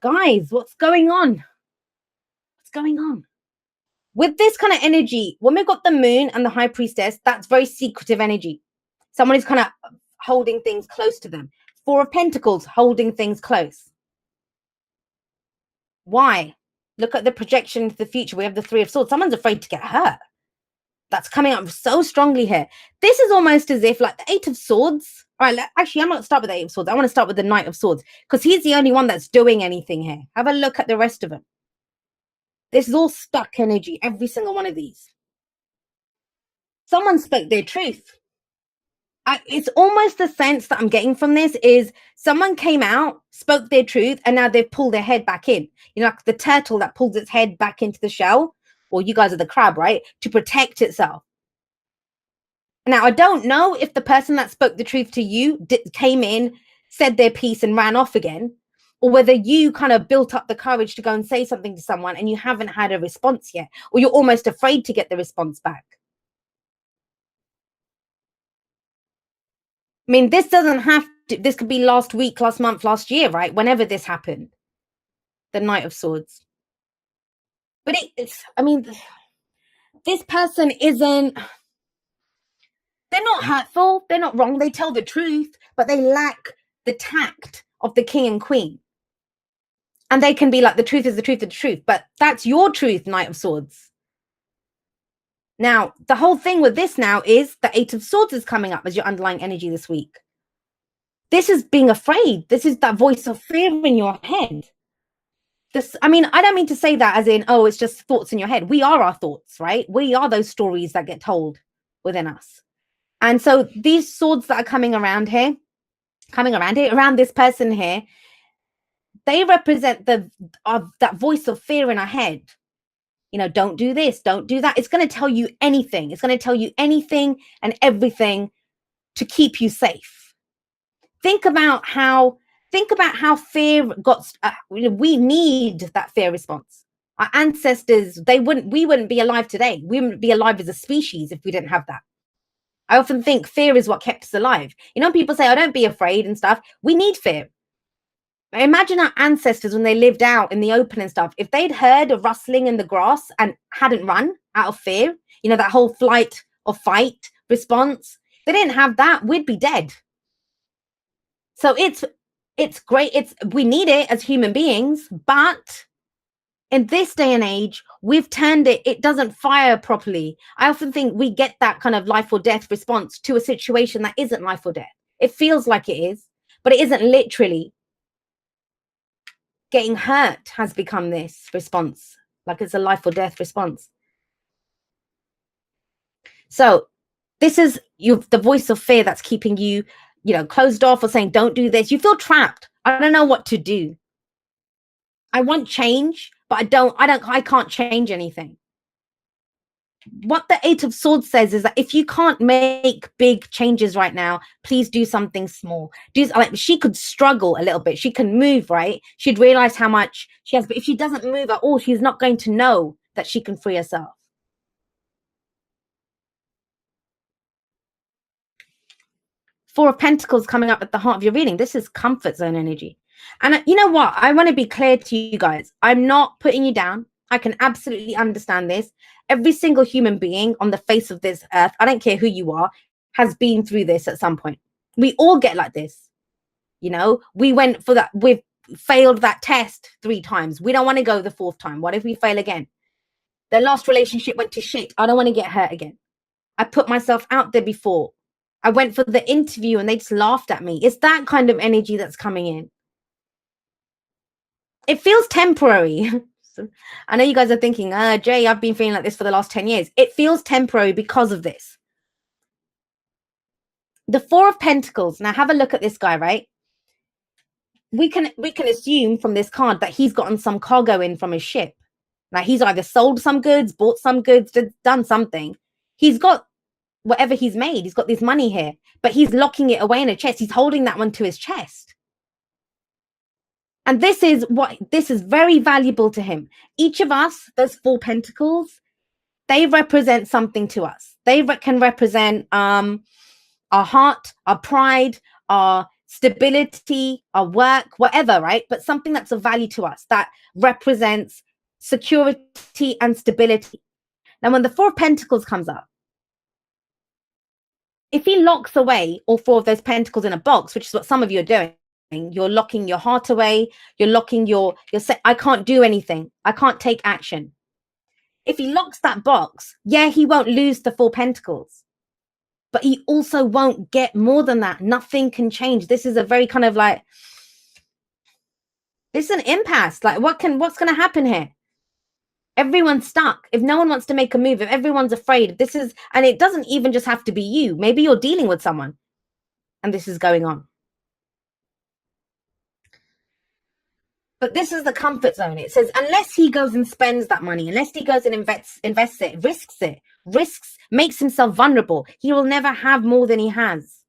Guys, what's going on? What's going on? With this kind of energy, when we've got the moon and the high priestess, that's very secretive energy. Someone is kind of holding things close to them. Four of Pentacles, holding things close. Why? Look at the projection into the future. We have the Three of Swords. Someone's afraid to get hurt. That's coming up so strongly here. This is almost as if like the Eight of Swords. All right, actually, I'm not start with the Eight of Swords. I want to start with the Knight of Swords because he's the only one that's doing anything here. Have a look at the rest of them. This is all stuck energy, every single one of these. Someone spoke their truth. It's almost the sense that I'm getting from this is someone came out, spoke their truth, and now they've pulled their head back in. You know, like the turtle that pulls its head back into the shell. Well, you guys are the crab, right? To protect itself. Now, I don't know if the person that spoke the truth to you came in, said their piece, and ran off again, or whether you kind of built up the courage to go and say something to someone and you haven't had a response yet, or you're almost afraid to get the response back. I mean, this doesn't have to, this could be last week, last month, last year, right? Whenever this happened, the Knight of Swords. But it's, I mean, this person isn't, they're not hurtful, they're not wrong, they tell the truth, but they lack the tact of the king and queen. And they can be like, the truth is the truth of the truth, but that's your truth, Knight of Swords. Now, the whole thing with this now is the Eight of Swords is coming up as your underlying energy this week. This is being afraid. This is that voice of fear in your head. This, I mean, I don't mean to say that as in, oh, it's just thoughts in your head. We are our thoughts, right? We are those stories that get told within us. And so these swords that are coming around here, around this person here, they represent that voice of fear in our head. You know, don't do this, don't do that. It's going to tell you anything. It's going to tell you anything and everything to keep you safe. Think about how fear got, we need that fear response. Our ancestors, we wouldn't be alive today. We wouldn't be alive as a species if we didn't have that. I often think fear is what kept us alive. You know, people say, oh, don't be afraid and stuff. We need fear. Imagine our ancestors when they lived out in the open and stuff. If they'd heard a rustling in the grass and hadn't run out of fear, you know, that whole flight or fight response, they didn't have that, we'd be dead. So it's great. We need it as human beings, but in this day and age, we've turned it doesn't fire properly. I often think we get that kind of life or death response to a situation that isn't life or death. It feels like it is, but it isn't literally. Getting hurt has become this response, like it's a life or death response. So this is the voice of fear that's keeping you, you know, closed off or saying, don't do this. You feel trapped. I don't know what to do. I want change, but I can't change anything. What the Eight of Swords says is that if you can't make big changes right now, please do something small. Like she could struggle a little bit. She can move, right? She'd realize how much she has, but if she doesn't move at all, she's not going to know that she can free herself. Four of Pentacles coming up at the heart of your reading. This is comfort zone energy. And you know what? I want to be clear to you guys. I'm not putting you down. I can absolutely understand this. Every single human being on the face of this earth, I don't care who you are, has been through this at some point. We all get like this. You know, we went for that. We've failed that test 3 times. We don't want to go the 4th time. What if we fail again? The last relationship went to shit. I don't want to get hurt again. I put myself out there before. I went for the interview and they just laughed at me. It's that kind of energy that's coming in. It feels temporary. I know you guys are thinking, Jay, I've been feeling like this for the last 10 years. It feels temporary because of this. The Four of Pentacles. Now have a look at this guy, right? We can assume from this card that he's gotten some cargo in from his ship. Now he's either sold some goods, bought some goods, done something. He's got whatever he's made. He's got this money here, but he's locking it away in a chest. He's holding that one to his chest. And this is very valuable to him. Each of us, those 4 pentacles, they represent something to us. They can represent our heart, our pride, our stability, our work, whatever, right? But something that's of value to us that represents security and stability. Now, when the Four of Pentacles comes up, if he locks away all four of those pentacles in a box, which is what some of you are doing, you're locking your heart away, you're locking your I can't do anything, I can't take action. If he locks that box, yeah, he won't lose the Four Pentacles, but he also won't get more than that. Nothing can change. This is a very kind of like, this is an impasse. Like, what's going to happen here? Everyone's stuck. If no one wants to make a move, if everyone's afraid, this is, and it doesn't even just have to be you. Maybe you're dealing with someone and this is going on. But this is the comfort zone. It says, unless he goes and spends that money, unless he goes and invests it, risks, makes himself vulnerable, he will never have more than he has.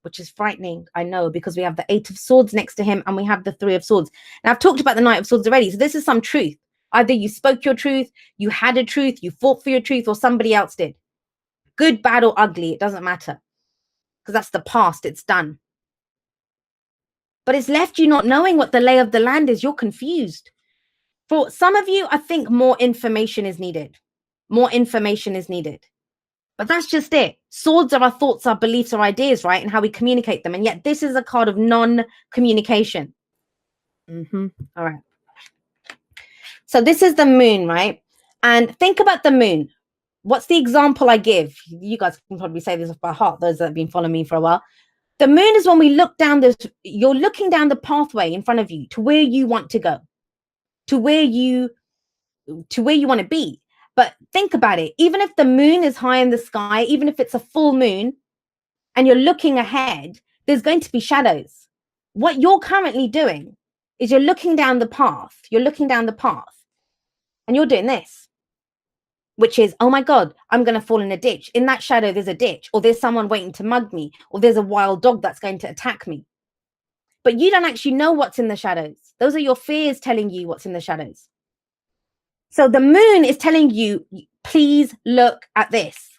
Which is frightening, I know, because we have the Eight of Swords next to him and we have the Three of Swords. Now, I've talked about the Knight of Swords already. So this is some truth. Either you spoke your truth, you had a truth, you fought for your truth, or somebody else did. Good, bad, or ugly, it doesn't matter. Because that's the past, it's done. But it's left you not knowing what the lay of the land is. You're confused. For some of you, I think more information is needed. More information is needed. But that's just it. Swords are our thoughts, our beliefs, our ideas, right? And how we communicate them. And yet this is a card of non-communication. All right. So this is the moon, right? And think about the moon. What's the example I give? You guys can probably say this off by heart, those that have been following me for a while. The moon is when we look down this, you're looking down the pathway in front of you to where you want to go, to where you want to be. But think about it. Even if the moon is high in the sky, even if it's a full moon and you're looking ahead, there's going to be shadows. What you're currently doing is you're looking down the path. You're looking down the path and you're doing this, which is, oh my God, I'm going to fall in a ditch. In that shadow, there's a ditch, or there's someone waiting to mug me, or there's a wild dog that's going to attack me. But you don't actually know what's in the shadows. Those are your fears telling you what's in the shadows. So the moon is telling you, please look at this.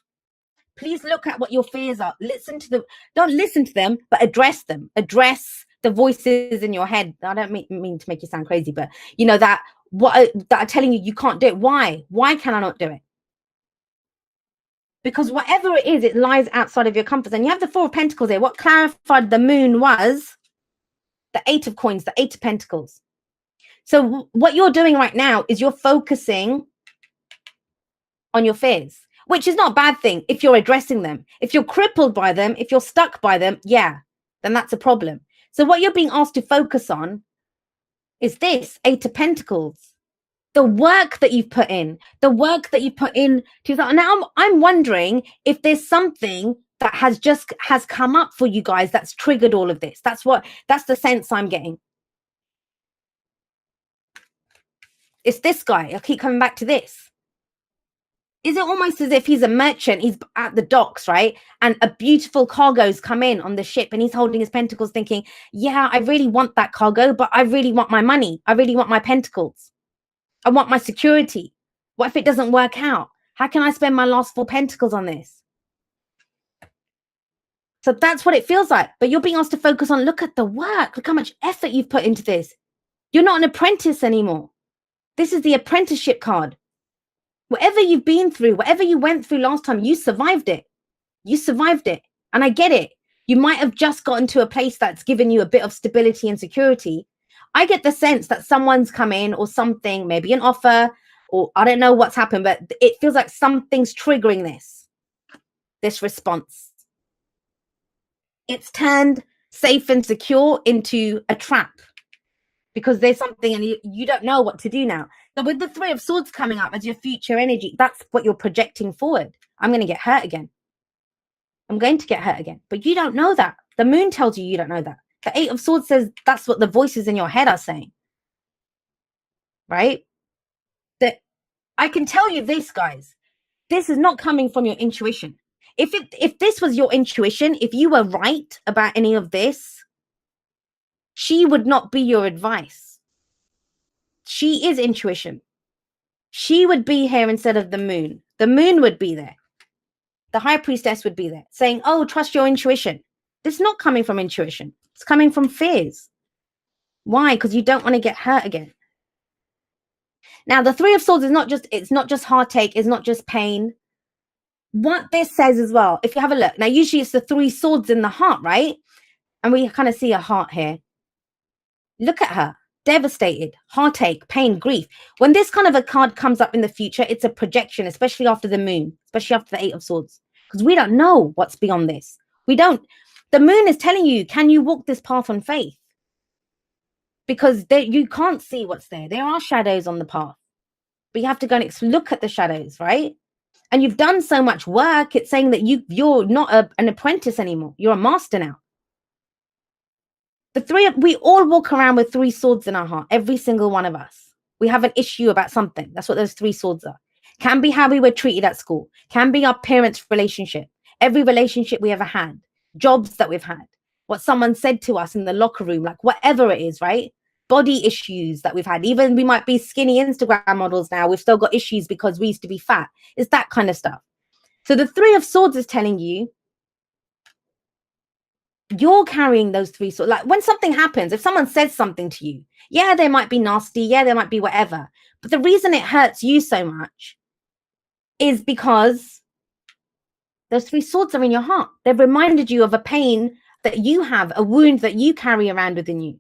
Please look at what your fears are. Listen to them. Don't listen to them, but address them. Address the voices in your head. I don't mean to make you sound crazy, but you know that are telling you can't do it. Why? Why can I not do it? Because whatever it is, it lies outside of your comfort zone. You have the Four of Pentacles here. What clarified the moon was the Eight of Coins, the Eight of Pentacles. So what you're doing right now is you're focusing on your fears, which is not a bad thing if you're addressing them. If you're crippled by them, if you're stuck by them, yeah, then that's a problem. So what you're being asked to focus on is this Eight of Pentacles. The work that you've put in, to that. Now I'm wondering if there's something that has come up for you guys that's triggered all of this. That's the sense I'm getting. It's this guy. I keep coming back to this. Is it almost as if he's a merchant? He's at the docks, right? And a beautiful cargo's come in on the ship and he's holding his pentacles thinking, yeah, I really want that cargo, but I really want my money. I really want my pentacles. I want my security. What if it doesn't work out? How can I spend my last Four Pentacles on this? So that's what it feels like. But you're being asked to focus on, look at the work. Look how much effort you've put into this. You're not an apprentice anymore. This is the apprenticeship card. Whatever you've been through, whatever you went through last time, you survived it. You survived it. And I get it. You might have just gotten to a place that's given you a bit of stability and security. I get the sense that someone's come in or something, maybe an offer, or I don't know what's happened, but it feels like something's triggering this response. It's turned safe and secure into a trap because there's something and you don't know what to do now. So with the Three of Swords coming up as your future energy, that's what you're projecting forward. I'm going to get hurt again. I'm going to get hurt again. But you don't know that. The moon tells you don't know that. The Eight of Swords says that's what the voices in your head are saying. Right? That I can tell you this, guys. This is not coming from your intuition. If this was your intuition, if you were right about any of this, she would not be your advice. She is intuition. She would be here instead of the moon. The moon would be there. The High Priestess would be there saying, oh, trust your intuition. It's not coming from intuition. It's coming from fears. Why? Because you don't want to get hurt again. Now, the Three of Swords is it's not just heartache, it's not just pain. What this says as well, if you have a look, now usually it's the three swords in the heart, right? And we kind of see a heart here. Look at her, devastated, heartache, pain, grief. When this kind of a card comes up in the future, it's a projection, especially after the moon, especially after the Eight of Swords, because we don't know what's beyond this. We don't. The moon is telling you, can you walk this path on faith? Because you can't see what's there. There are shadows on the path, but you have to go and look at the shadows, right? And you've done so much work. It's saying that you're not an apprentice anymore. You're a master now. We all walk around with three swords in our heart, every single one of us. We have an issue about something. That's what those three swords are. Can be how we were treated at school. Can be our parents' relationship. Every relationship we ever had. Jobs that we've had. What someone said to us in the locker room, like whatever it is, right? Body issues that we've had. Even we might be skinny Instagram models now. We've still got issues because we used to be fat. It's that kind of stuff. So the Three of Swords is telling you, you're carrying those three swords. Like when something happens, if someone says something to you, yeah, they might be nasty. Yeah, they might be whatever. But the reason it hurts you so much is because those three swords are in your heart. They've reminded you of a pain that you have, a wound that you carry around within you.